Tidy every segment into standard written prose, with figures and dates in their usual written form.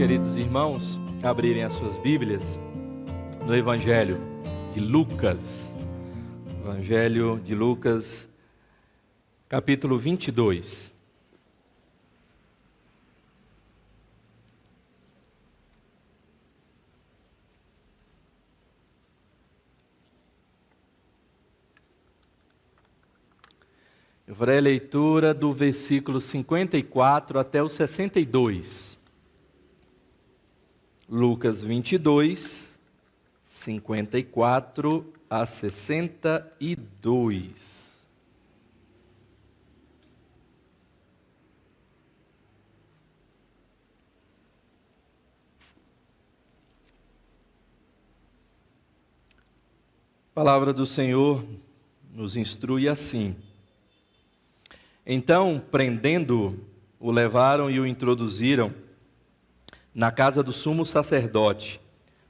queridos irmãos, abrirem as suas Bíblias no Evangelho de Lucas. Evangelho de Lucas, capítulo 22. Eu farei a leitura do versículo 54 até o 62. Lucas 22, 54 a 62. A palavra do Senhor nos instrui assim: Então, prendendo-o, o levaram e o introduziram na casa do sumo sacerdote.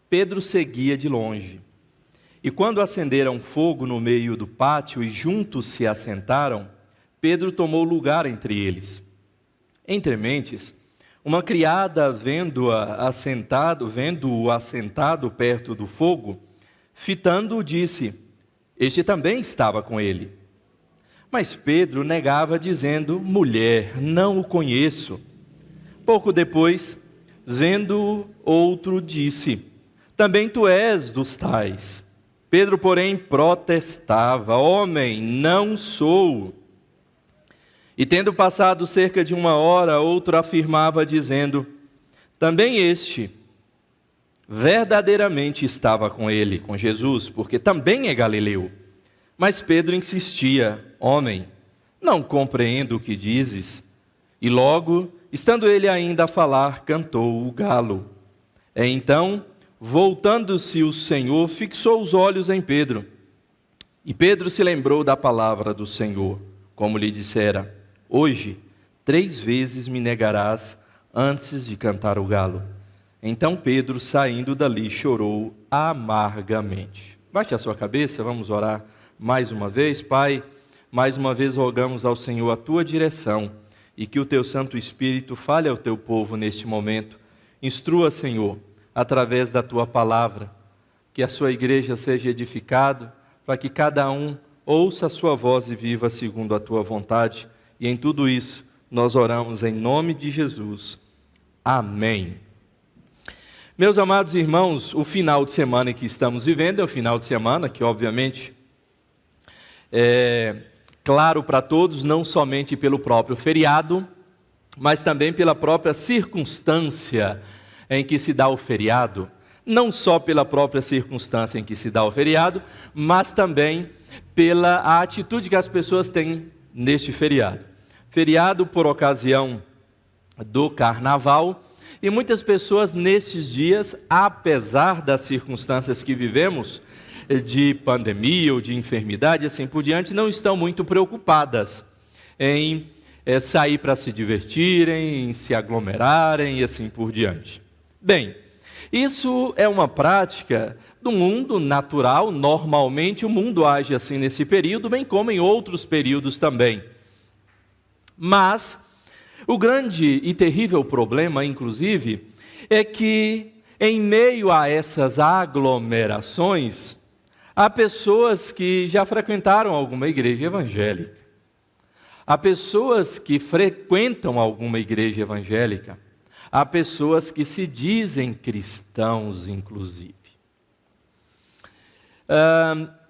Pedro seguia de longe. E quando acenderam fogo no meio do pátio e juntos se assentaram, Pedro tomou lugar entre eles. Entre mentes, uma criada, vendo-o assentado perto do fogo, fitando-o, disse: Este também estava com ele. Mas Pedro negava, dizendo: Mulher, não o conheço. Pouco depois, vendo-o, outro disse: Também tu és dos tais. Pedro, porém, protestava: Homem, não sou. E tendo passado cerca de 1 hora, outro afirmava, dizendo: Também este verdadeiramente estava com ele, com Jesus, porque também é galileu. Mas Pedro insistia: Homem, não compreendo o que dizes. E logo, estando ele ainda a falar, cantou o galo. Então, voltando-se o Senhor, fixou os olhos em Pedro. E Pedro se lembrou da palavra do Senhor, como lhe dissera: Hoje, 3 vezes me negarás antes de cantar o galo. Então Pedro, saindo dali, chorou amargamente. Baixe a sua cabeça, vamos orar mais uma vez. Pai, mais uma vez rogamos ao Senhor a tua direção e que o teu Santo Espírito fale ao teu povo neste momento. Instrua, Senhor, através da tua palavra, que a sua igreja seja edificada, para que cada um ouça a sua voz e viva segundo a tua vontade. E em tudo isso, nós oramos em nome de Jesus. Amém. Meus amados irmãos, o final de semana que estamos vivendo é o final de semana que, obviamente, é claro para todos, não somente pelo próprio feriado, mas também pela própria circunstância em que se dá o feriado. Não só pela própria circunstância em que se dá o feriado, mas também pela atitude que as pessoas têm neste feriado. Feriado por ocasião do carnaval, e muitas pessoas nestes dias, apesar das circunstâncias que vivemos, de pandemia ou de enfermidade, assim por diante, não estão muito preocupadas em sair para se divertirem, em se aglomerarem e assim por diante. Bem, isso é uma prática do mundo natural. Normalmente o mundo age assim nesse período, bem como em outros períodos também. Mas o grande e terrível problema, inclusive, é que em meio a essas aglomerações, há pessoas que já frequentaram alguma igreja evangélica. Há pessoas que frequentam alguma igreja evangélica. Há pessoas que se dizem cristãos, inclusive.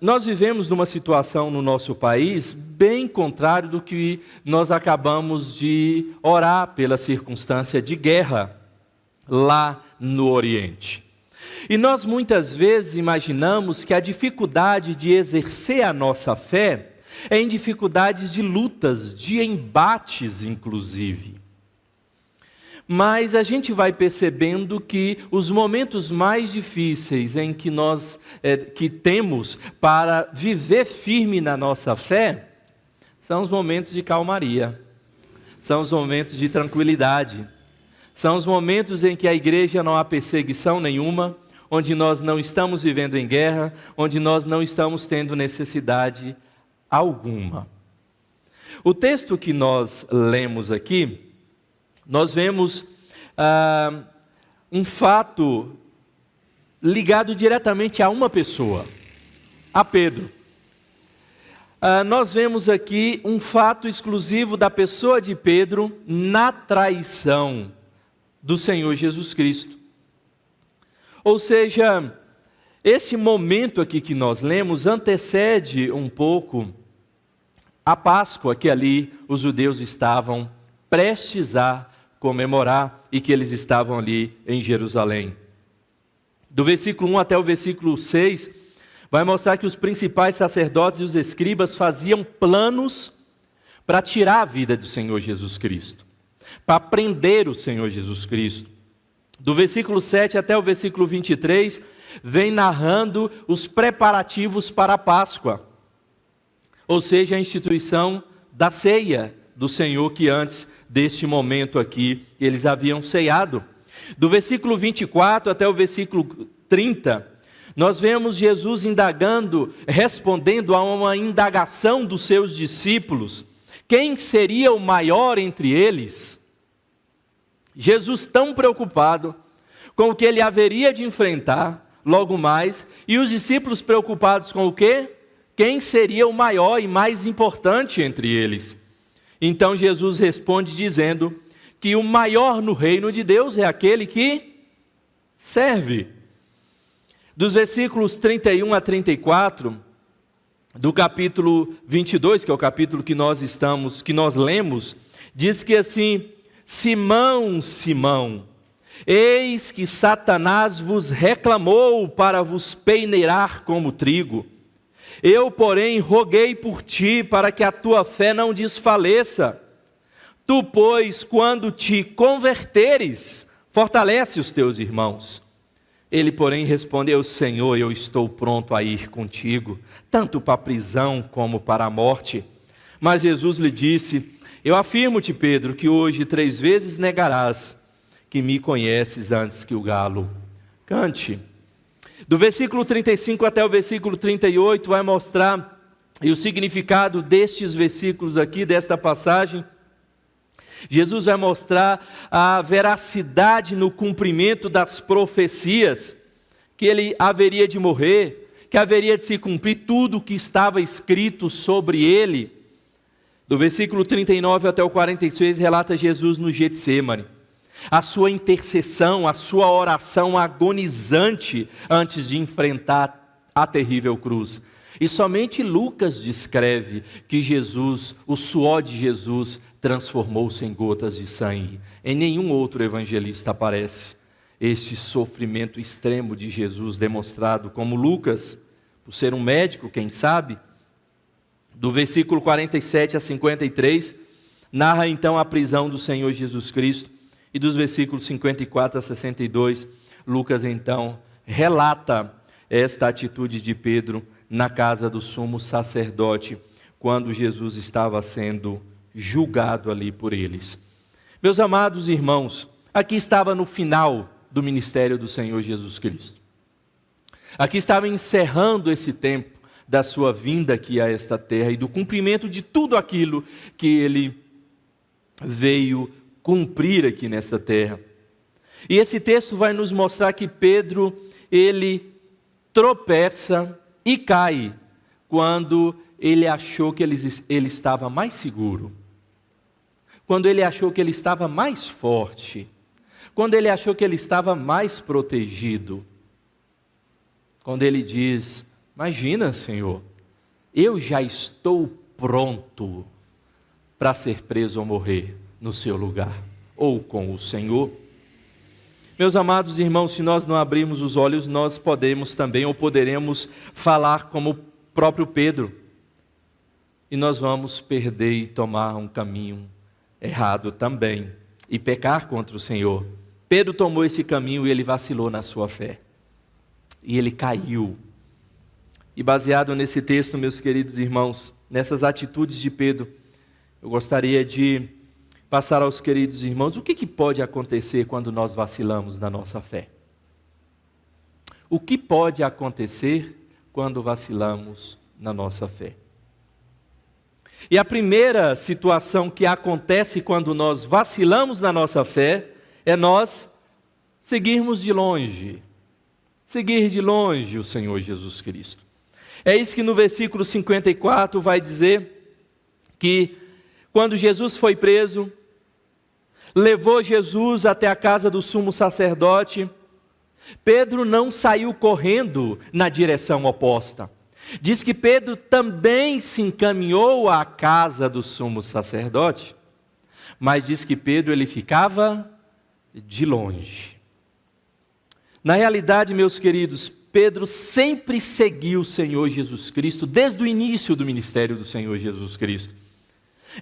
Nós vivemos numa situação no nosso país bem contrário do que nós acabamos de orar pela circunstância de guerra lá no Oriente. E nós muitas vezes imaginamos que a dificuldade de exercer a nossa fé é em dificuldades de lutas, de embates, inclusive. Mas a gente vai percebendo que os momentos mais difíceis em que nós temos para viver firme na nossa fé são os momentos de calmaria, são os momentos de tranquilidade, são os momentos em que a igreja não há perseguição nenhuma, onde nós não estamos vivendo em guerra, onde nós não estamos tendo necessidade alguma. O texto que nós lemos aqui, nós vemos um fato ligado diretamente a uma pessoa, a Pedro. Nós vemos aqui um fato exclusivo da pessoa de Pedro na traição do Senhor Jesus Cristo. Ou seja, esse momento aqui que nós lemos antecede um pouco a Páscoa que ali os judeus estavam prestes a comemorar e que eles estavam ali em Jerusalém. Do versículo 1 até o versículo 6, vai mostrar que os principais sacerdotes e os escribas faziam planos para tirar a vida do Senhor Jesus Cristo, para prender o Senhor Jesus Cristo. Do versículo 7 até o versículo 23, vem narrando os preparativos para a Páscoa, ou seja, a instituição da ceia do Senhor, que antes deste momento aqui, eles haviam ceado. Do versículo 24 até o versículo 30, nós vemos Jesus indagando, respondendo a uma indagação dos seus discípulos, quem seria o maior entre eles? Jesus tão preocupado com o que ele haveria de enfrentar logo mais, e os discípulos preocupados com o quê? Quem seria o maior e mais importante entre eles? Então Jesus responde dizendo que o maior no reino de Deus é aquele que serve. Dos versículos 31 a 34, do capítulo 22, que é o capítulo que nós lemos, diz que assim: Simão, Simão, eis que Satanás vos reclamou para vos peneirar como trigo. Eu, porém, roguei por ti para que a tua fé não desfaleça. Tu, pois, quando te converteres, fortalece os teus irmãos. Ele, porém, respondeu: Senhor, eu estou pronto a ir contigo, tanto para a prisão como para a morte. Mas Jesus lhe disse: Eu afirmo-te, Pedro, que hoje 3 vezes negarás que me conheces antes que o galo cante. Do versículo 35 até o versículo 38 vai mostrar o significado destes versículos aqui, desta passagem. Jesus vai mostrar a veracidade no cumprimento das profecias, que ele haveria de morrer, que haveria de se cumprir tudo o que estava escrito sobre ele. Do versículo 39 até o 46 relata Jesus no Getsêmani, a sua intercessão, a sua oração agonizante antes de enfrentar a terrível cruz. E somente Lucas descreve que Jesus, o suor de Jesus, transformou-se em gotas de sangue. Em nenhum outro evangelista aparece este sofrimento extremo de Jesus demonstrado, como Lucas, por ser um médico, quem sabe. Do versículo 47 a 53, narra então a prisão do Senhor Jesus Cristo. E dos versículos 54 a 62, Lucas então relata esta atitude de Pedro na casa do sumo sacerdote, quando Jesus estava sendo julgado ali por eles. Meus amados irmãos, aqui estava no final do ministério do Senhor Jesus Cristo. Aqui estava encerrando esse tempo da sua vinda aqui a esta terra e do cumprimento de tudo aquilo que ele veio cumprir aqui nesta terra. E esse texto vai nos mostrar que Pedro, ele tropeça e cai quando ele achou que ele estava mais seguro, quando ele achou que ele estava mais forte, quando ele achou que ele estava mais protegido, quando ele diz: imagina, Senhor, eu já estou pronto para ser preso ou morrer no seu lugar, ou com o Senhor. Meus amados irmãos, se nós não abrirmos os olhos, nós podemos também, ou poderemos falar como o próprio Pedro, e nós vamos perder e tomar um caminho errado também, e pecar contra o Senhor. Pedro tomou esse caminho e ele vacilou na sua fé, e ele caiu. E baseado nesse texto, meus queridos irmãos, nessas atitudes de Pedro, eu gostaria de passar aos queridos irmãos o que pode acontecer quando nós vacilamos na nossa fé. O que pode acontecer quando vacilamos na nossa fé? E a primeira situação que acontece quando nós vacilamos na nossa fé é nós seguirmos de longe, seguir de longe o Senhor Jesus Cristo. É isso que no versículo 54 vai dizer que quando Jesus foi preso, levou Jesus até a casa do sumo sacerdote, Pedro não saiu correndo na direção oposta. Diz que Pedro também se encaminhou à casa do sumo sacerdote, mas diz que Pedro ele ficava de longe. Na realidade, meus queridos, Pedro sempre seguiu o Senhor Jesus Cristo desde o início do ministério do Senhor Jesus Cristo.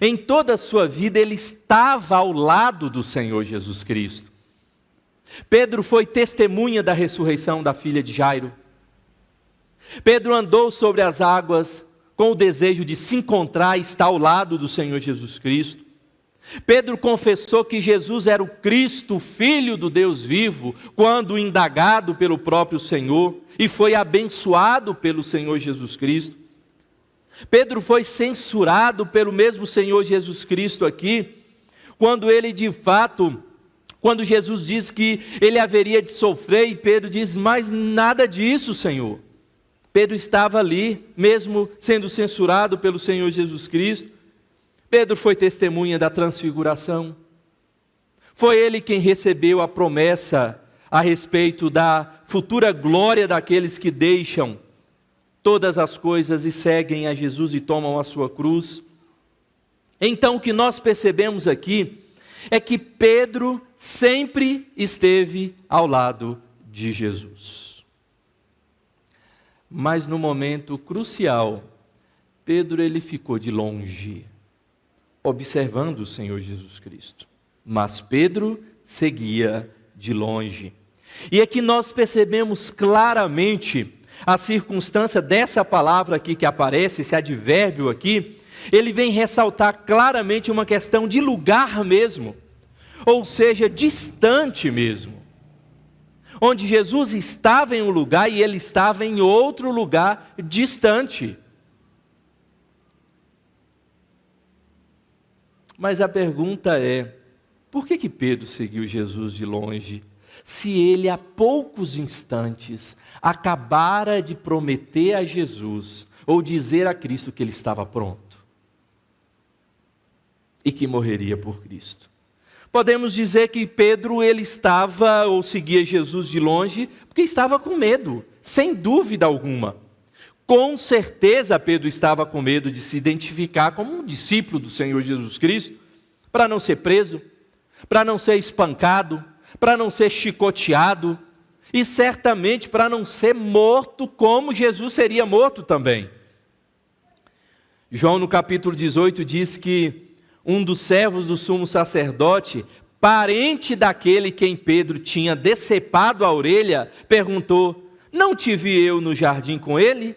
Em toda a sua vida ele estava ao lado do Senhor Jesus Cristo. Pedro foi testemunha da ressurreição da filha de Jairo. Pedro andou sobre as águas com o desejo de se encontrar e estar ao lado do Senhor Jesus Cristo. Pedro confessou que Jesus era o Cristo, Filho do Deus vivo, quando indagado pelo próprio Senhor, e foi abençoado pelo Senhor Jesus Cristo. Pedro foi censurado pelo mesmo Senhor Jesus Cristo aqui, quando ele de fato, quando Jesus diz que ele haveria de sofrer, e Pedro diz, mas nada disso, Senhor. Pedro estava ali, mesmo sendo censurado pelo Senhor Jesus Cristo. Pedro foi testemunha da transfiguração. Foi ele quem recebeu a promessa a respeito da futura glória daqueles que deixam todas as coisas e seguem a Jesus e tomam a sua cruz. Então o que nós percebemos aqui é que Pedro sempre esteve ao lado de Jesus. Mas no momento crucial, Pedro ele ficou de longe, observando o Senhor Jesus Cristo. Mas Pedro seguia de longe. E aqui nós percebemos claramente a circunstância dessa palavra aqui que aparece, esse advérbio aqui, ele vem ressaltar claramente uma questão de lugar mesmo, ou seja, distante mesmo. Onde Jesus estava em um lugar e ele estava em outro lugar distante. Mas a pergunta é, por que Pedro seguiu Jesus de longe, se ele há poucos instantes acabara de prometer a Jesus, ou dizer a Cristo que ele estava pronto, e que morreria por Cristo? Podemos dizer que Pedro ele estava ou seguia Jesus de longe, porque estava com medo, sem dúvida alguma. Com certeza Pedro estava com medo de se identificar como um discípulo do Senhor Jesus Cristo, para não ser preso, para não ser espancado, para não ser chicoteado, e certamente para não ser morto como Jesus seria morto também. João no capítulo 18 diz que um dos servos do sumo sacerdote, parente daquele quem Pedro tinha decepado a orelha, perguntou, não te vi eu no jardim com ele?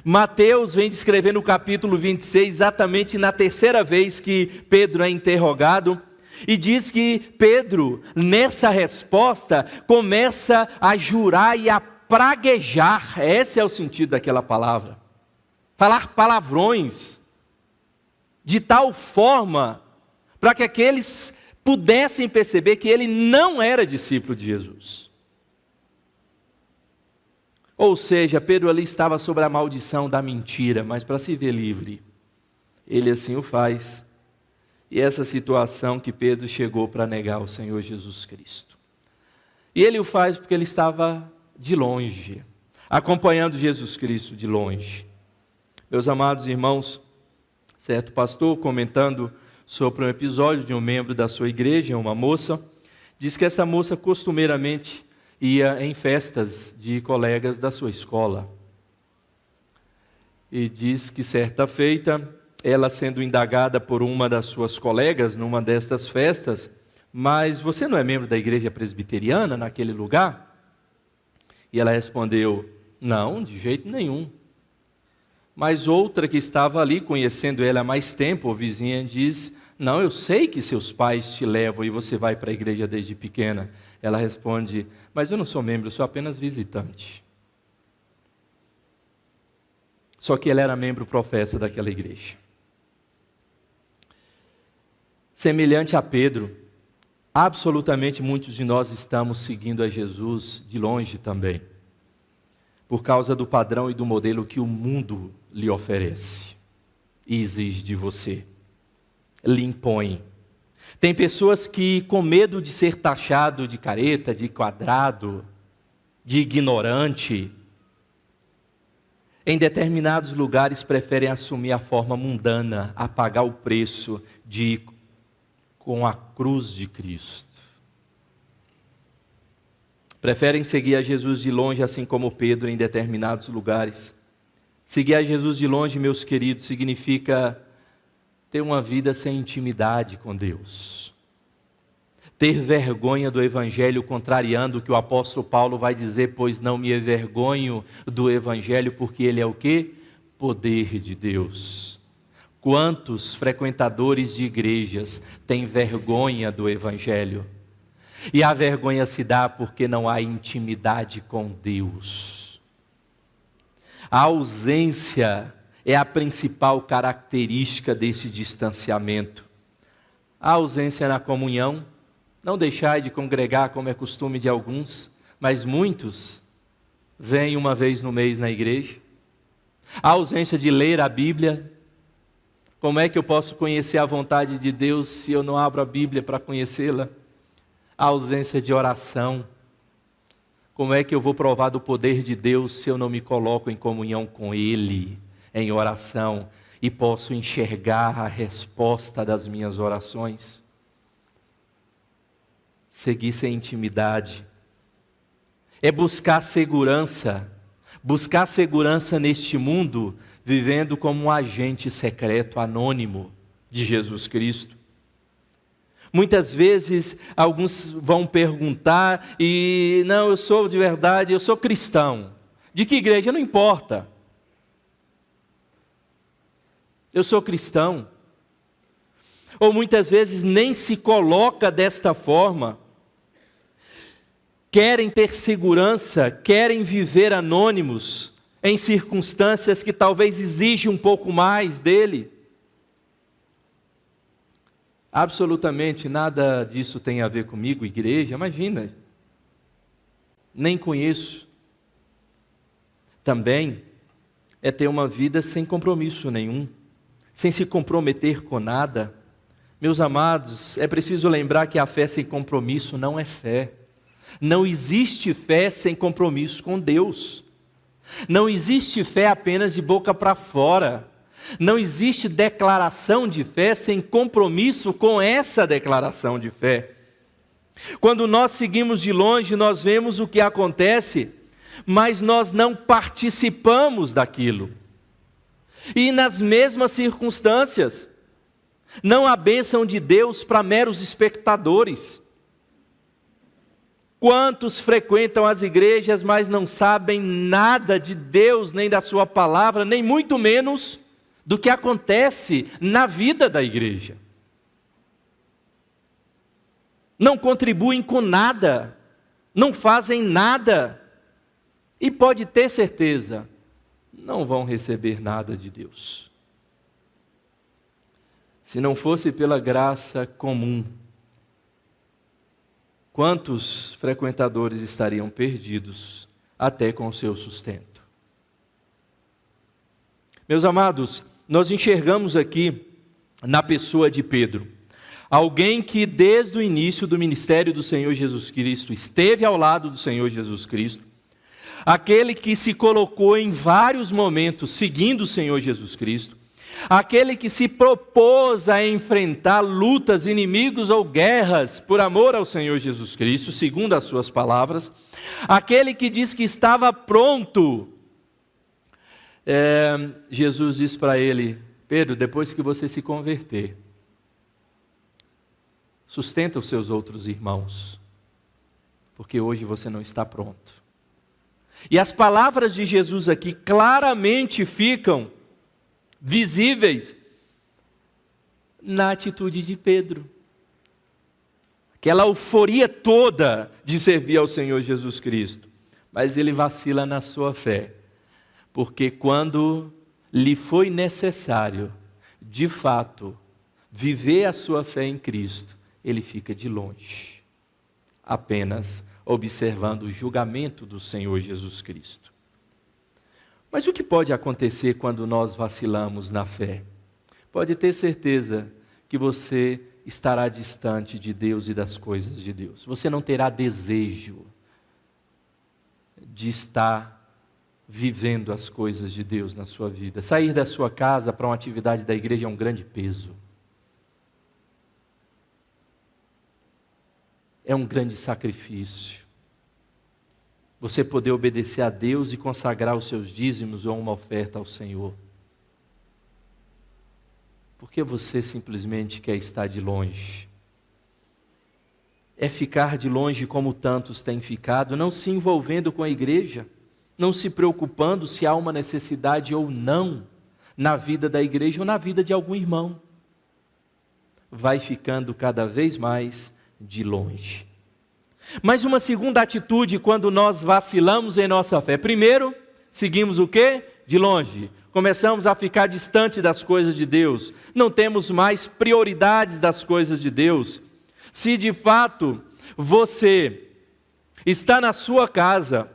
Mateus vem descrever no capítulo 26, exatamente na terceira vez que Pedro é interrogado, e diz que Pedro, nessa resposta, começa a jurar e a praguejar, esse é o sentido daquela palavra, falar palavrões, de tal forma, para que aqueles pudessem perceber que ele não era discípulo de Jesus. Ou seja, Pedro ali estava sob a maldição da mentira, mas para se ver livre, ele assim o faz. E essa situação que Pedro chegou para negar o Senhor Jesus Cristo. E ele o faz porque ele estava de longe, acompanhando Jesus Cristo de longe. Meus amados irmãos, certo pastor, comentando sobre um episódio de um membro da sua igreja, uma moça, diz que essa moça costumeiramente ia em festas de colegas da sua escola. E diz que certa feita, ela sendo indagada por uma das suas colegas numa destas festas, mas você não é membro da igreja presbiteriana naquele lugar? E ela respondeu, não, de jeito nenhum. Mas outra que estava ali, conhecendo ela há mais tempo, a vizinha diz, não, eu sei que seus pais te levam e você vai para a igreja desde pequena. Ela responde, mas eu não sou membro, eu sou apenas visitante. Só que ela era membro professa daquela igreja. Semelhante a Pedro, Absolutamente muitos de nós estamos seguindo a Jesus de longe também, por causa do padrão e do modelo que o mundo lhe oferece e exige de você, lhe impõe. Tem pessoas que, com medo de ser taxado de careta, de quadrado, de ignorante, em determinados lugares preferem assumir a forma mundana, a pagar o preço de ir com a cruz de Cristo. Preferem seguir a Jesus de longe, assim como Pedro em determinados lugares. Seguir a Jesus de longe, meus queridos, significa ter uma vida sem intimidade com Deus. Ter vergonha do Evangelho, contrariando o que o apóstolo Paulo vai dizer, pois não me envergonho do Evangelho, porque ele é o quê? Poder de Deus. Quantos frequentadores de igrejas têm vergonha do Evangelho? E a vergonha se dá porque não há intimidade com Deus. A ausência é a principal característica desse distanciamento. A ausência na comunhão, não deixai de congregar como é costume de alguns, mas muitos vêm uma vez no mês na igreja. A ausência de ler a Bíblia. Como é que eu posso conhecer a vontade de Deus se eu não abro a Bíblia para conhecê-la? A ausência de oração. Como é que eu vou provar do poder de Deus se eu não me coloco em comunhão com Ele, em oração, e posso enxergar a resposta das minhas orações? Seguir sem intimidade é buscar segurança neste mundo, vivendo como um agente secreto, anônimo de Jesus Cristo. Muitas vezes, alguns vão perguntar, não, eu sou de verdade, eu sou cristão. De que igreja? Não importa. Eu sou cristão. Ou muitas vezes nem se coloca desta forma. Querem ter segurança, querem viver anônimos, em circunstâncias que talvez exijam um pouco mais dele. Absolutamente nada disso tem a ver comigo, igreja, imagina. Nem conheço. Também é ter uma vida sem compromisso nenhum, sem se comprometer com nada. Meus amados, é preciso lembrar que a fé sem compromisso não é fé. Não existe fé sem compromisso com Deus. Não existe fé apenas de boca para fora. Não existe declaração de fé sem compromisso com essa declaração de fé. Quando nós seguimos de longe, nós vemos o que acontece, mas nós não participamos daquilo. E nas mesmas circunstâncias, não há bênção de Deus para meros espectadores. Quantos frequentam as igrejas, mas não sabem nada de Deus, nem da sua palavra, nem muito menos do que acontece na vida da igreja. Não contribuem com nada, não fazem nada, e pode ter certeza, não vão receber nada de Deus. Se não fosse pela graça comum, quantos frequentadores estariam perdidos até com o seu sustento? Meus amados, nós enxergamos aqui na pessoa de Pedro, alguém que desde o início do ministério do Senhor Jesus Cristo esteve ao lado do Senhor Jesus Cristo, aquele que se colocou em vários momentos seguindo o Senhor Jesus Cristo, aquele que se propôs a enfrentar lutas, inimigos ou guerras por amor ao Senhor Jesus Cristo, segundo as suas palavras, aquele que diz que estava pronto. Jesus diz para ele: Pedro, depois que você se converter, sustenta os seus outros irmãos, porque hoje você não está pronto. E as palavras de Jesus aqui claramente ficam visíveis na atitude de Pedro. Aquela euforia toda de servir ao Senhor Jesus Cristo. Mas ele vacila na sua fé. Porque quando lhe foi necessário, de fato, viver a sua fé em Cristo, ele fica de longe, apenas observando o julgamento do Senhor Jesus Cristo. Mas o que pode acontecer quando nós vacilamos na fé? Pode ter certeza que você estará distante de Deus e das coisas de Deus. Você não terá desejo de estar vivendo as coisas de Deus na sua vida. Sair da sua casa para uma atividade da igreja é um grande peso. É um grande sacrifício. Você poder obedecer a Deus e consagrar os seus dízimos ou uma oferta ao Senhor. Porque você simplesmente quer estar de longe. É ficar de longe como tantos têm ficado, não se envolvendo com a igreja, não se preocupando se há uma necessidade ou não na vida da igreja ou na vida de algum irmão. Vai ficando cada vez mais de longe. Mas uma segunda atitude quando nós vacilamos em nossa fé. Primeiro, seguimos o quê? De longe. Começamos a ficar distante das coisas de Deus. Não temos mais prioridades das coisas de Deus. Se de fato você está na sua casa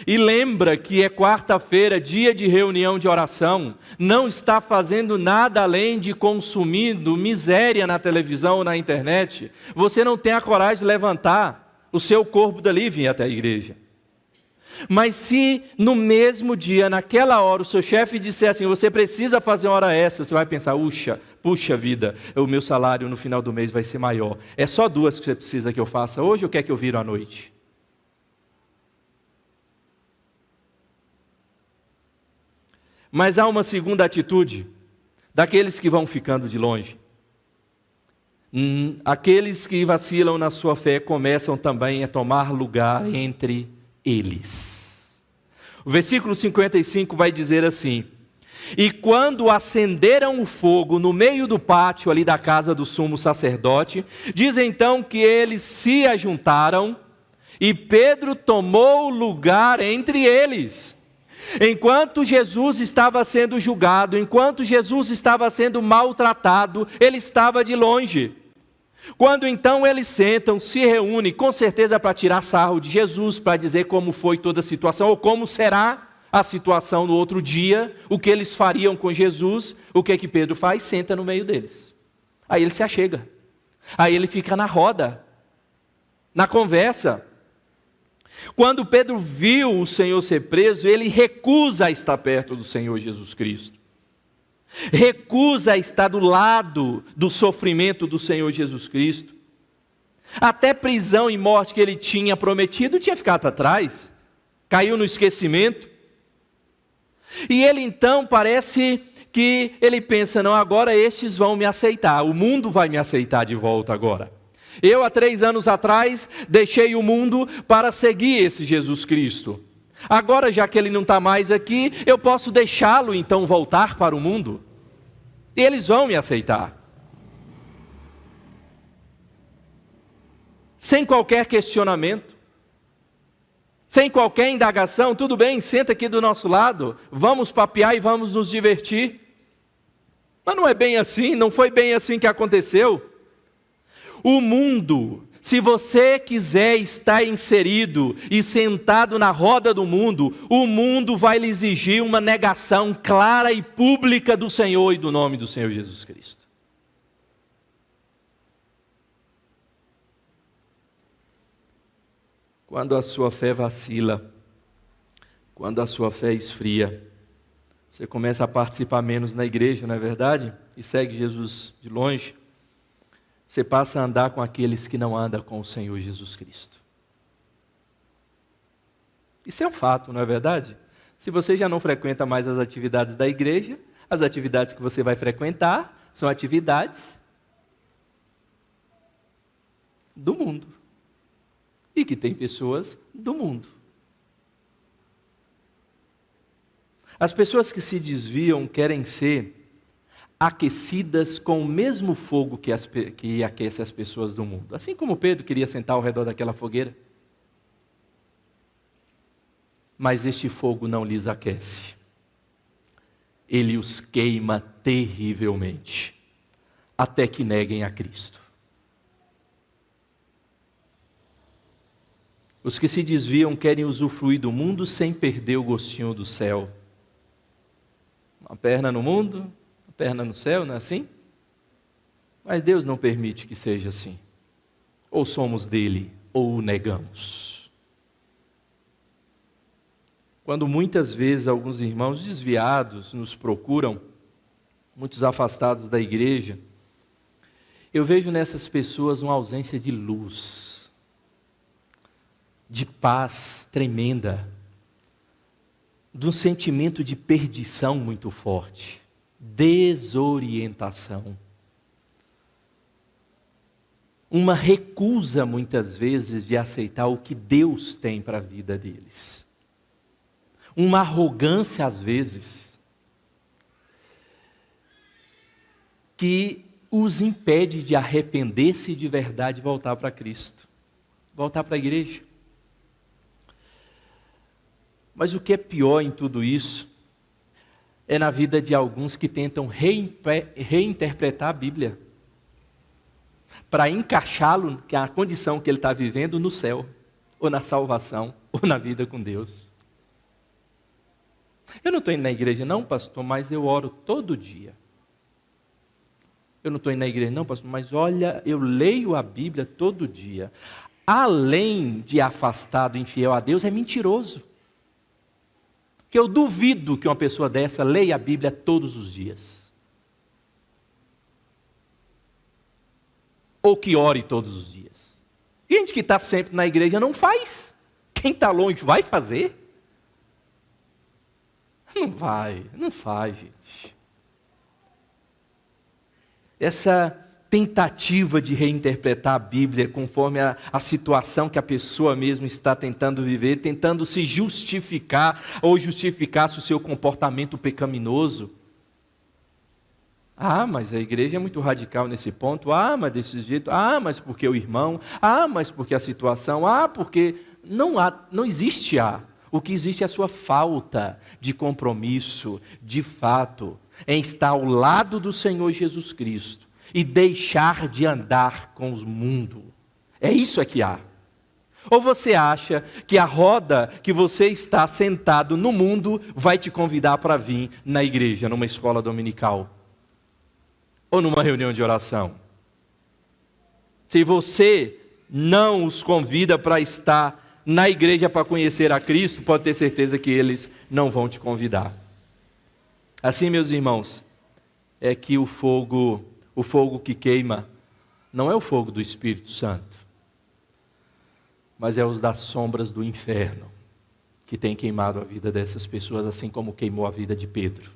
e lembra que é quarta-feira, dia de reunião de oração, não está fazendo nada além de consumindo miséria na televisão ou na internet, você não tem a coragem de levantar o seu corpo dali e vir até a igreja. Mas se no mesmo dia, naquela hora, o seu chefe disser assim, você precisa fazer uma hora extra, você vai pensar, puxa vida, o meu salário no final do mês vai ser maior. É só 2 que você precisa que eu faça hoje ou quer que eu vire à noite? Mas há uma segunda atitude, daqueles que vão ficando de longe. Aqueles que vacilam na sua fé começam também a tomar lugar entre eles. O versículo 55 vai dizer assim: e quando acenderam o fogo no meio do pátio ali da casa do sumo sacerdote, diz então que eles se ajuntaram e Pedro tomou lugar entre eles. Enquanto Jesus estava sendo julgado, enquanto Jesus estava sendo maltratado, ele estava de longe. Quando então eles sentam, se reúnem, com certeza para tirar sarro de Jesus, para dizer como foi toda a situação, ou como será a situação no outro dia, o que eles fariam com Jesus, o que Pedro faz? Senta no meio deles. Aí ele se achega, aí ele fica na roda, na conversa. Quando Pedro viu o Senhor ser preso, ele recusa estar perto do Senhor Jesus Cristo. Recusa estar do lado do sofrimento do Senhor Jesus Cristo. Até prisão e morte que ele tinha prometido tinha ficado para trás. Caiu no esquecimento. E ele então parece que ele pensa, não, agora estes vão me aceitar. O mundo vai me aceitar de volta agora. Eu, há 3 anos atrás, deixei o mundo para seguir esse Jesus Cristo. Agora, já que ele não está mais aqui, eu posso deixá-lo então voltar para o mundo. E eles vão me aceitar. Sem qualquer questionamento. Sem qualquer indagação. Tudo bem, senta aqui do nosso lado. Vamos papear e vamos nos divertir. Mas não é bem assim, não foi bem assim que aconteceu. O mundo, se você quiser estar inserido e sentado na roda do mundo, o mundo vai lhe exigir uma negação clara e pública do Senhor e do nome do Senhor Jesus Cristo. Quando a sua fé vacila, quando a sua fé esfria, você começa a participar menos na igreja, não é verdade? E segue Jesus de longe. Você passa a andar com aqueles que não andam com o Senhor Jesus Cristo. Isso é um fato, não é verdade? Se você já não frequenta mais as atividades da igreja, as atividades que você vai frequentar são atividades do mundo. E que tem pessoas do mundo. As pessoas que se desviam querem ser aquecidas com o mesmo fogo que aquece as pessoas do mundo. Assim como Pedro queria sentar ao redor daquela fogueira. Mas este fogo não lhes aquece. Ele os queima terrivelmente, até que neguem a Cristo. Os que se desviam querem usufruir do mundo sem perder o gostinho do céu. Uma perna no mundo, uma perna no céu, não é assim? Mas Deus não permite que seja assim. Ou somos dele, ou o negamos. Quando muitas vezes alguns irmãos desviados nos procuram, muitos afastados da igreja, eu vejo nessas pessoas uma ausência de luz, de paz tremenda, de um sentimento de perdição muito forte, desorientação. Uma recusa muitas vezes de aceitar o que Deus tem para a vida deles. Uma arrogância às vezes, que os impede de arrepender-se de verdade e voltar para Cristo, voltar para a igreja. Mas o que é pior em tudo isso, é na vida de alguns que tentam reinterpretar a Bíblia, para encaixá-lo, que é a condição que ele está vivendo, no céu, ou na salvação, ou na vida com Deus. Eu não estou indo na igreja não, pastor, mas eu oro todo dia. Eu não estou indo na igreja não, pastor, mas olha, eu leio a Bíblia todo dia. Além de afastado, infiel a Deus, é mentiroso. Porque eu duvido que uma pessoa dessa leia a Bíblia todos os dias. Ou que ore todos os dias. Gente que está sempre na igreja não faz. Quem está longe vai fazer? Não faz, gente. Essa tentativa de reinterpretar a Bíblia conforme a situação que a pessoa mesmo está tentando viver, tentando se justificar ou justificar-se o seu comportamento pecaminoso. Ah, mas a igreja é muito radical nesse ponto. Ah, mas desse jeito. Ah, mas porque o irmão. Ah, mas porque a situação. Ah, porque não existe O que existe é a sua falta de compromisso, de fato, em estar ao lado do Senhor Jesus Cristo e deixar de andar com o mundo. É isso que há. Ou você acha que a roda que você está sentado no mundo vai te convidar para vir na igreja, numa escola dominical? Ou numa reunião de oração? Se você não os convida para estar na igreja para conhecer a Cristo, pode ter certeza que eles não vão te convidar. Assim, meus irmãos, é que o fogo que queima, não é o fogo do Espírito Santo, mas é os das sombras do inferno, que tem queimado a vida dessas pessoas, assim como queimou a vida de Pedro.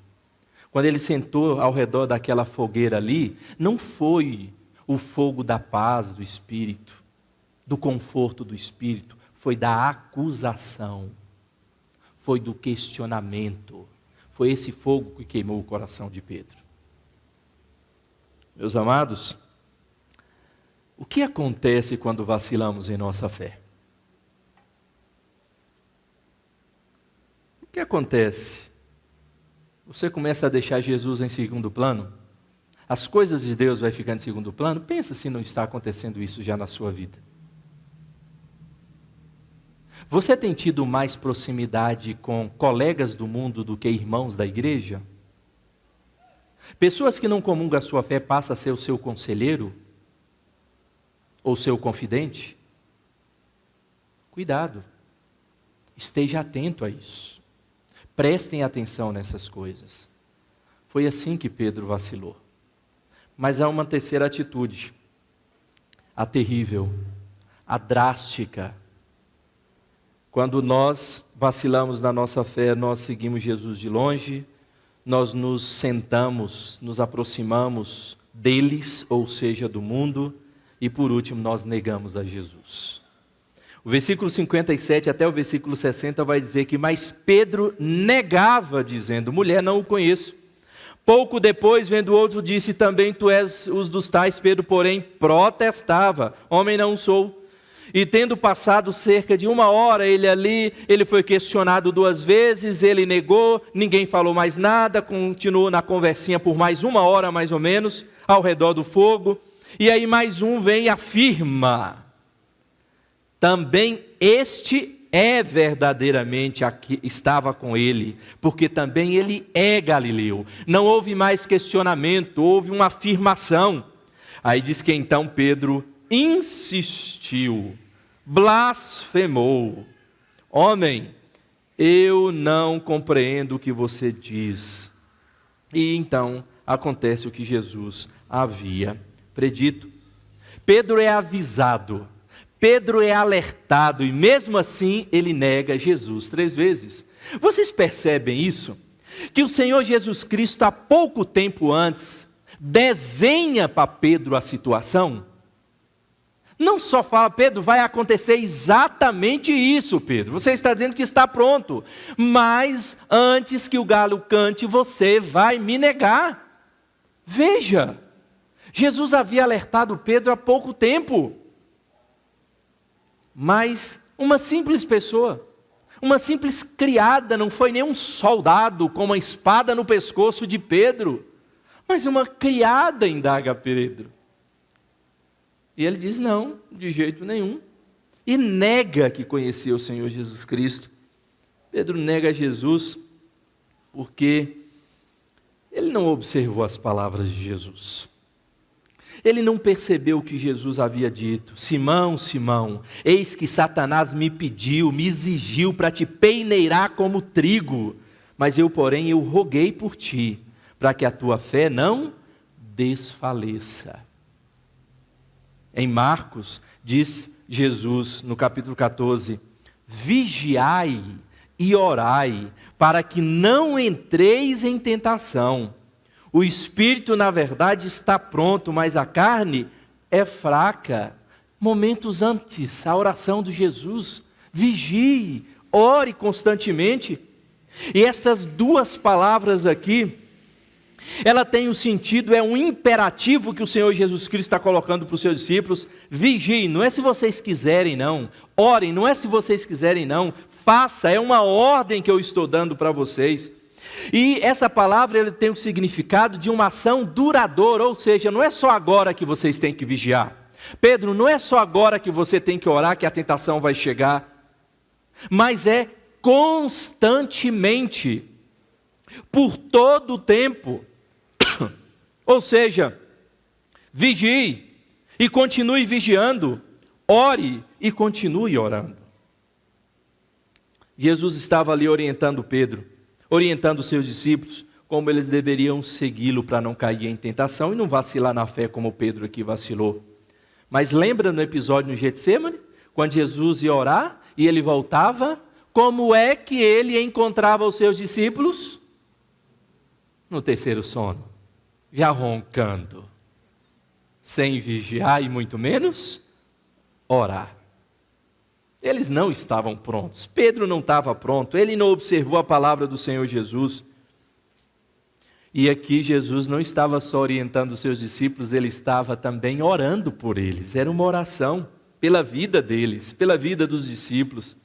Quando ele sentou ao redor daquela fogueira ali, não foi o fogo da paz do Espírito, do conforto do Espírito, foi da acusação, foi do questionamento, foi esse fogo que queimou o coração de Pedro. Meus amados, o que acontece quando vacilamos em nossa fé? O que acontece? Você começa a deixar Jesus em segundo plano? As coisas de Deus vai ficando em segundo plano? Pensa se não está acontecendo isso já na sua vida. Você tem tido mais proximidade com colegas do mundo do que irmãos da igreja? Pessoas que não comungam a sua fé passam a ser o seu conselheiro? Ou seu confidente? Cuidado. Esteja atento a isso. Prestem atenção nessas coisas. Foi assim que Pedro vacilou. Mas há uma terceira atitude. A terrível, a drástica. Quando nós vacilamos na nossa fé, nós seguimos Jesus de longe, nós nos sentamos, nos aproximamos deles, ou seja, do mundo, e por último nós negamos a Jesus. O versículo 57 até o versículo 60 vai dizer que, mas Pedro negava, dizendo, mulher, não o conheço. Pouco depois, vendo o outro, disse, também tu és os dos tais. Pedro, porém, protestava, homem não sou. E tendo passado cerca de 1 hora, ele foi questionado 2 vezes, ele negou, ninguém falou mais nada, continuou na conversinha por mais 1 hora, mais ou menos, ao redor do fogo. E aí mais um vem e afirma, também este é verdadeiramente aqui, estava com ele, porque também ele é Galileu. Não houve mais questionamento, houve uma afirmação. Aí diz que então Pedro insistiu, blasfemou: homem, eu não compreendo o que você diz. E então acontece o que Jesus havia predito. Pedro é avisado, Pedro é alertado, e mesmo assim ele nega Jesus 3 vezes. Vocês percebem isso? Que o Senhor Jesus Cristo, há pouco tempo antes, desenha para Pedro a situação. Não só fala: Pedro, vai acontecer exatamente isso, Pedro. Você está dizendo que está pronto, mas antes que o galo cante, você vai me negar. Veja, Jesus havia alertado Pedro há pouco tempo. Mas uma simples pessoa, uma simples criada, não foi nenhum soldado com uma espada no pescoço de Pedro, mas uma criada indaga Pedro. E ele diz: não, de jeito nenhum. E nega que conhecia o Senhor Jesus Cristo. Pedro nega Jesus porque ele não observou as palavras de Jesus. Ele não percebeu o que Jesus havia dito: Simão, Simão, eis que Satanás me pediu, me exigiu para te peneirar como trigo. Mas eu, porém, eu roguei por ti, para que a tua fé não desfaleça. Em Marcos, diz Jesus, no capítulo 14, vigiai e orai, para que não entreis em tentação. O espírito, na verdade, está pronto, mas a carne é fraca. Momentos antes, a oração de Jesus: vigie, ore constantemente. E essas duas palavras aqui, ela tem um sentido, é um imperativo que o Senhor Jesus Cristo está colocando para os seus discípulos. Vigiem, não é se vocês quiserem não. Orem, não é se vocês quiserem não. Faça, é uma ordem que eu estou dando para vocês. E essa palavra, ela tem o significado de uma ação duradoura, ou seja, não é só agora que vocês têm que vigiar. Pedro, não é só agora que você tem que orar que a tentação vai chegar, mas é constantemente, por todo o tempo. Ou seja, vigie e continue vigiando, ore e continue orando. Jesus estava ali orientando Pedro, orientando os seus discípulos, como eles deveriam segui-lo para não cair em tentação e não vacilar na fé como Pedro aqui vacilou. Mas lembra no episódio no Getsêmani, quando Jesus ia orar e ele voltava, como é que ele encontrava os seus discípulos? No terceiro sono, já roncando, sem vigiar e muito menos orar. Eles não estavam prontos, Pedro não estava pronto, ele não observou a palavra do Senhor Jesus. E aqui Jesus não estava só orientando os seus discípulos, ele estava também orando por eles. Era uma oração pela vida deles, pela vida dos discípulos,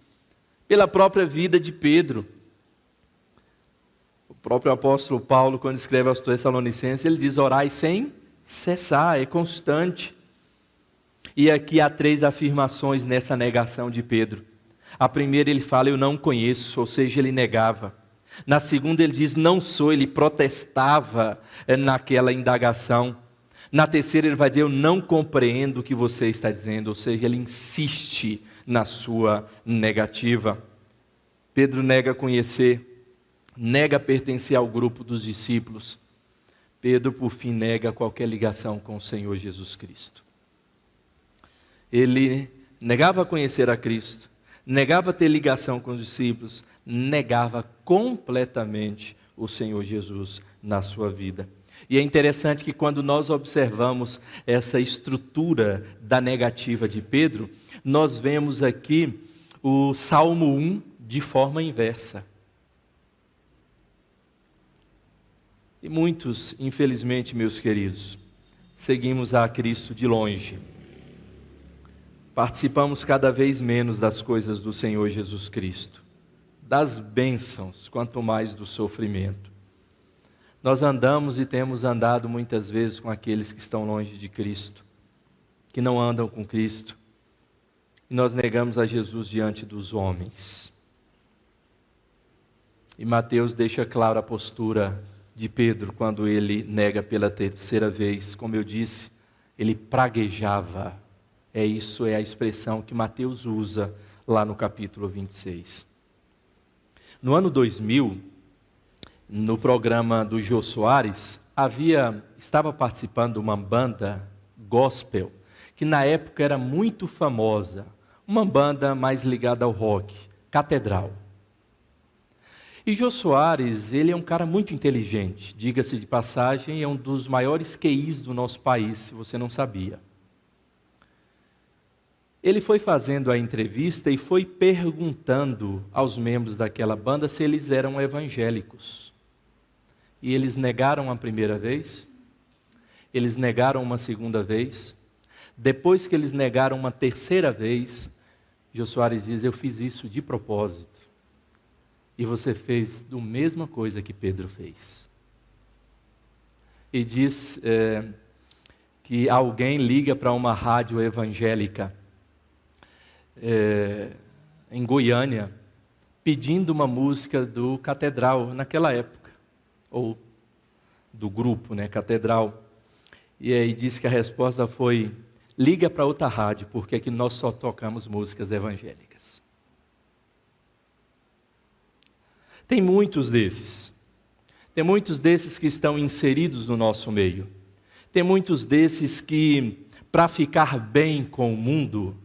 pela própria vida de Pedro. O próprio apóstolo Paulo, quando escreve aos Tessalonicenses, ele diz: orai sem cessar, é constante. E aqui há 3 afirmações nessa negação de Pedro. A primeira, ele fala: eu não conheço, ou seja, ele negava. Na segunda, ele diz: não sou, ele protestava naquela indagação. Na terceira, ele vai dizer: eu não compreendo o que você está dizendo, ou seja, ele insiste na sua negativa. Pedro nega conhecer, nega pertencer ao grupo dos discípulos. Pedro, por fim, nega qualquer ligação com o Senhor Jesus Cristo. Ele negava conhecer a Cristo, negava ter ligação com os discípulos, negava completamente o Senhor Jesus na sua vida. E é interessante que quando nós observamos essa estrutura da negativa de Pedro, nós vemos aqui o Salmo 1 de forma inversa. E muitos, infelizmente, meus queridos, seguimos a Cristo de longe. Participamos cada vez menos das coisas do Senhor Jesus Cristo, das bênçãos, quanto mais do sofrimento. Nós andamos e temos andado muitas vezes com aqueles que estão longe de Cristo, que não andam com Cristo. e nós negamos a Jesus diante dos homens. E Mateus deixa clara a postura de Pedro quando ele nega pela terceira vez. Como eu disse, ele praguejava. Isso é a expressão que Mateus usa lá no capítulo 26. No ano 2000, no programa do Jô Soares, estava participando uma banda gospel, que na época era muito famosa, uma banda mais ligada ao rock, Catedral. E Jô Soares, ele é um cara muito inteligente, diga-se de passagem, é um dos maiores QIs do nosso país, se você não sabia. Ele foi fazendo a entrevista e foi perguntando aos membros daquela banda se eles eram evangélicos. E eles negaram a primeira vez, eles negaram uma segunda vez, depois que eles negaram uma terceira vez, Jô Soares diz: eu fiz isso de propósito. E você fez a mesma coisa que Pedro fez. E diz que alguém liga para uma rádio evangélica em Goiânia, pedindo uma música do Catedral, naquela época, ou do grupo, Catedral. E aí diz que a resposta foi: liga para outra rádio, porque aqui nós só tocamos músicas evangélicas. Tem muitos desses que estão inseridos no nosso meio. Tem muitos desses que, para ficar bem com o mundo,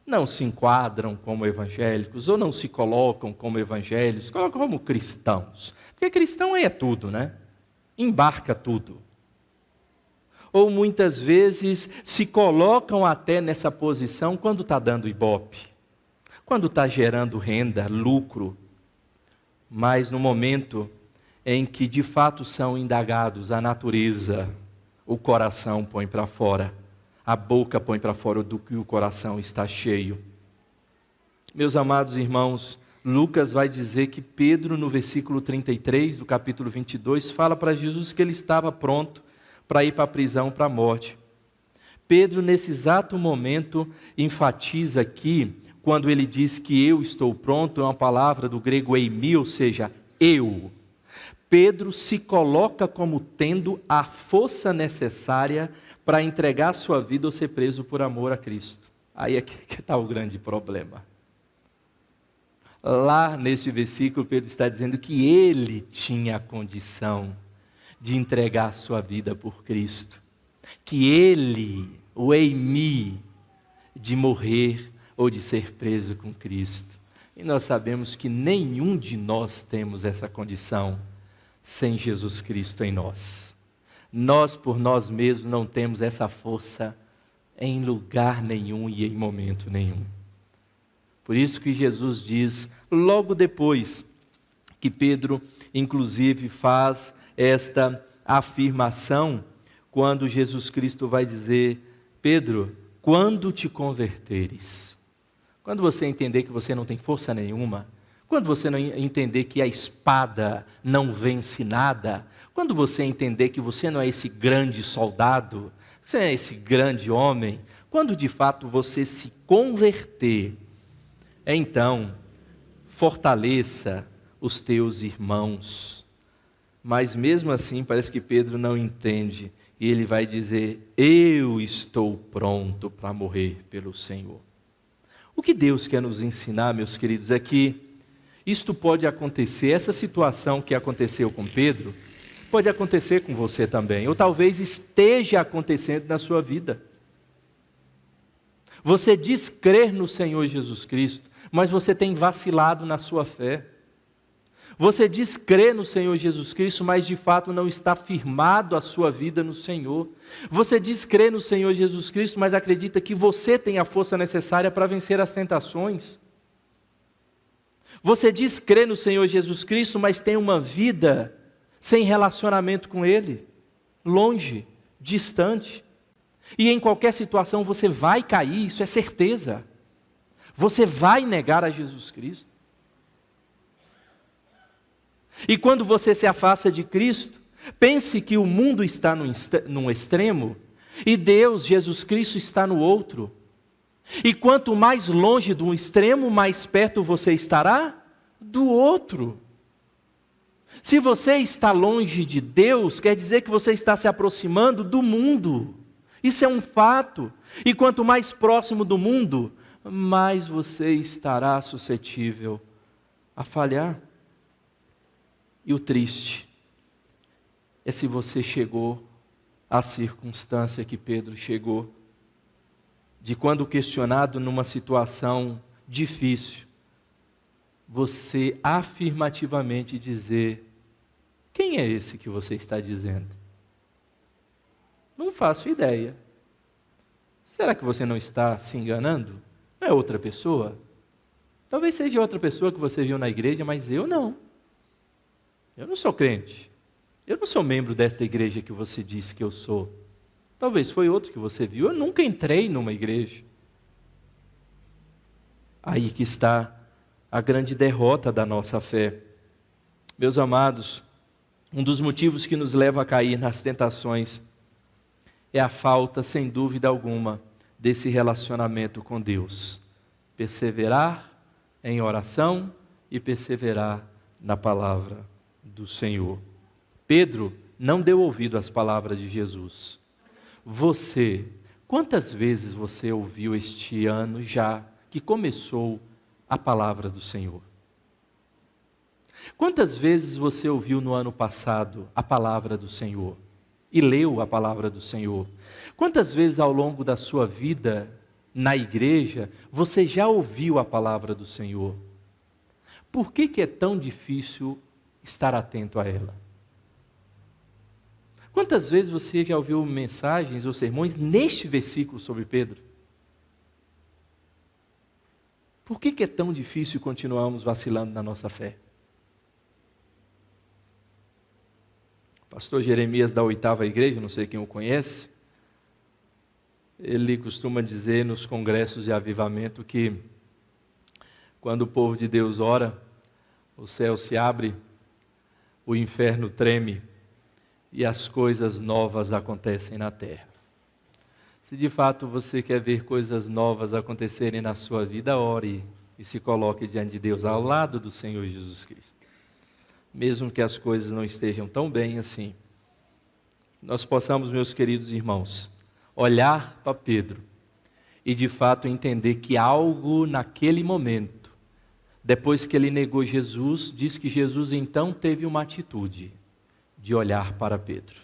não se enquadram como evangélicos, ou não se colocam como evangélicos, colocam como cristãos. Porque cristão é tudo, embarca tudo. Ou muitas vezes se colocam até nessa posição quando está dando ibope, quando está gerando renda, lucro. Mas no momento em que de fato são indagados a natureza, o coração põe para fora, a boca põe para fora do que o coração está cheio. Meus amados irmãos, Lucas vai dizer que Pedro, no versículo 33 do capítulo 22, fala para Jesus que ele estava pronto para ir para a prisão, para a morte. Pedro, nesse exato momento, enfatiza aqui, quando ele diz que eu estou pronto, é uma palavra do grego eimi, ou seja, eu. Pedro se coloca como tendo a força necessária para entregar a sua vida ou ser preso por amor a Cristo. Aí é que está o grande problema. Lá nesse versículo, Pedro está dizendo que ele tinha a condição de entregar a sua vida por Cristo. Que ele, o eimi, de morrer ou de ser preso com Cristo. E nós sabemos que nenhum de nós temos essa condição sem Jesus Cristo em nós. Nós por nós mesmos não temos essa força em lugar nenhum e em momento nenhum. Por isso que Jesus diz, logo depois que Pedro inclusive faz esta afirmação, quando Jesus Cristo vai dizer: Pedro, quando te converteres, quando você entender que você não tem força nenhuma, quando você não entender que a espada não vence nada, quando você entender que você não é esse grande soldado, você é esse grande homem, quando de fato você se converter, então fortaleça os teus irmãos. Mas mesmo assim parece que Pedro não entende, e ele vai dizer: eu estou pronto para morrer pelo Senhor. O que Deus quer nos ensinar, meus queridos, é que isto pode acontecer, essa situação que aconteceu com Pedro, pode acontecer com você também, ou talvez esteja acontecendo na sua vida. Você diz crer no Senhor Jesus Cristo, mas você tem vacilado na sua fé. Você diz crer no Senhor Jesus Cristo, mas de fato não está firmado a sua vida no Senhor. Você diz crer no Senhor Jesus Cristo, mas acredita que você tem a força necessária para vencer as tentações. Você diz crer no Senhor Jesus Cristo, mas tem uma vida sem relacionamento com Ele, longe, distante. E em qualquer situação você vai cair, isso é certeza. Você vai negar a Jesus Cristo. E quando você se afasta de Cristo, pense que o mundo está num extremo e Deus, Jesus Cristo, está no outro. E quanto mais longe de um extremo, mais perto você estará do outro. Se você está longe de Deus, quer dizer que você está se aproximando do mundo. Isso é um fato. E quanto mais próximo do mundo, mais você estará suscetível a falhar. E o triste é se você chegou à circunstância que Pedro chegou, de quando questionado numa situação difícil, você afirmativamente dizer: quem é esse que você está dizendo? Não faço ideia. Será que você não está se enganando? Não é outra pessoa? Talvez seja outra pessoa que você viu na igreja, mas eu não. Eu não sou crente. Eu não sou membro desta igreja que você disse que eu sou. Talvez foi outro que você viu. Eu nunca entrei numa igreja. Aí que está a grande derrota da nossa fé. Meus amados, um dos motivos que nos leva a cair nas tentações é a falta, sem dúvida alguma, desse relacionamento com Deus. Perseverar em oração e perseverar na palavra do Senhor. Pedro não deu ouvido às palavras de Jesus. Quantas vezes você ouviu este ano já que começou a palavra do Senhor? Quantas vezes você ouviu no ano passado a palavra do Senhor? E leu a palavra do Senhor? Quantas vezes ao longo da sua vida na igreja você já ouviu a palavra do Senhor? Por que é tão difícil estar atento a ela? Quantas vezes você já ouviu mensagens ou sermões neste versículo sobre Pedro? Por que é tão difícil continuarmos vacilando na nossa fé? Pastor Jeremias da 8ª Igreja, não sei quem o conhece, ele costuma dizer nos congressos de avivamento que quando o povo de Deus ora, o céu se abre, o inferno treme e as coisas novas acontecem na terra. Se de fato você quer ver coisas novas acontecerem na sua vida, ore e se coloque diante de Deus ao lado do Senhor Jesus Cristo. Mesmo que as coisas não estejam tão bem assim, nós possamos, meus queridos irmãos, olhar para Pedro e de fato entender que algo naquele momento, depois que ele negou Jesus, diz que Jesus então teve uma atitude de olhar para Pedro.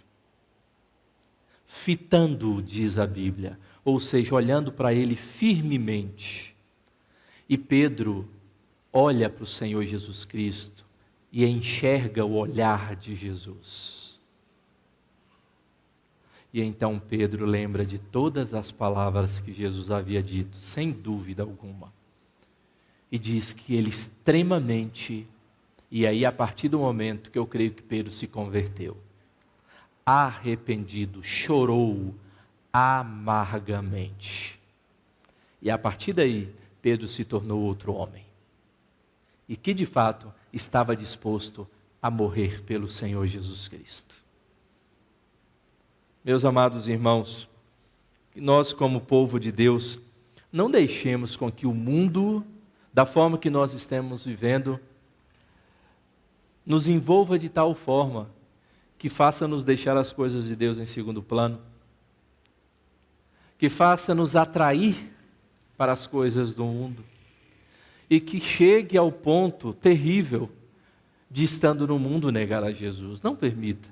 Fitando-o, diz a Bíblia, ou seja, olhando para ele firmemente. E Pedro olha para o Senhor Jesus Cristo e enxerga o olhar de Jesus. E então Pedro lembra de todas as palavras que Jesus havia dito, sem dúvida alguma. E diz que ele extremamente, e aí a partir do momento que eu creio que Pedro se converteu, arrependido, chorou amargamente. E a partir daí, Pedro se tornou outro homem. E que de fato estava disposto a morrer pelo Senhor Jesus Cristo. Meus amados irmãos, que nós como povo de Deus, não deixemos com que o mundo, da forma que nós estamos vivendo, nos envolva de tal forma que faça-nos deixar as coisas de Deus em segundo plano, que faça-nos atrair para as coisas do mundo, e que chegue ao ponto terrível de, estando no mundo, negar a Jesus. Não permita.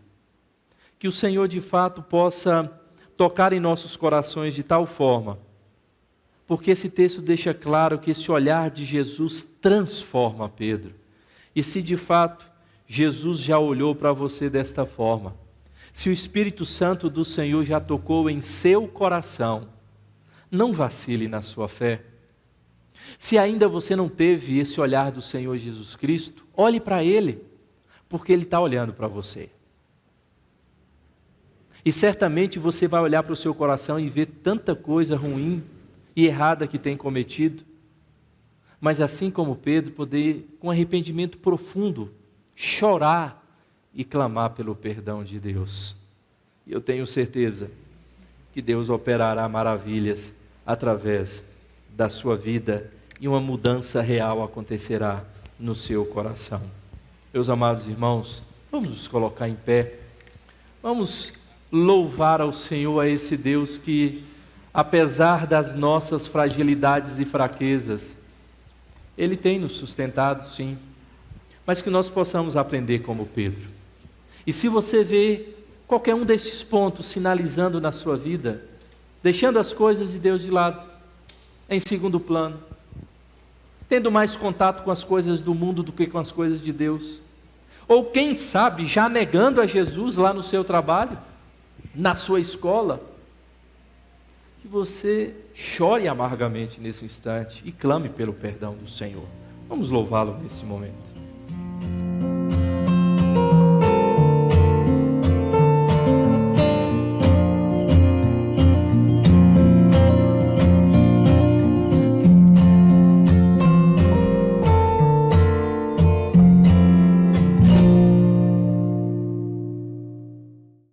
Que o Senhor de fato possa tocar em nossos corações de tal forma, porque esse texto deixa claro que esse olhar de Jesus transforma Pedro. E se de fato Jesus já olhou para você desta forma, se o Espírito Santo do Senhor já tocou em seu coração, não vacile na sua fé. Se ainda você não teve esse olhar do Senhor Jesus Cristo, olhe para Ele, porque Ele está olhando para você. E certamente você vai olhar para o seu coração e ver tanta coisa ruim e errada que tem cometido, mas assim como Pedro, poder, com arrependimento profundo, chorar e clamar pelo perdão de Deus. E eu tenho certeza que Deus operará maravilhas através da sua vida e uma mudança real acontecerá no seu coração. Meus amados irmãos, vamos nos colocar em pé, vamos louvar ao Senhor, a esse Deus que, apesar das nossas fragilidades e fraquezas, Ele tem nos sustentado, sim, mas que nós possamos aprender como Pedro. E se você vê qualquer um desses pontos sinalizando na sua vida, deixando as coisas de Deus de lado, em segundo plano, tendo mais contato com as coisas do mundo do que com as coisas de Deus, ou quem sabe já negando a Jesus lá no seu trabalho, na sua escola, que você chore amargamente nesse instante e clame pelo perdão do Senhor. Vamos louvá-lo nesse momento.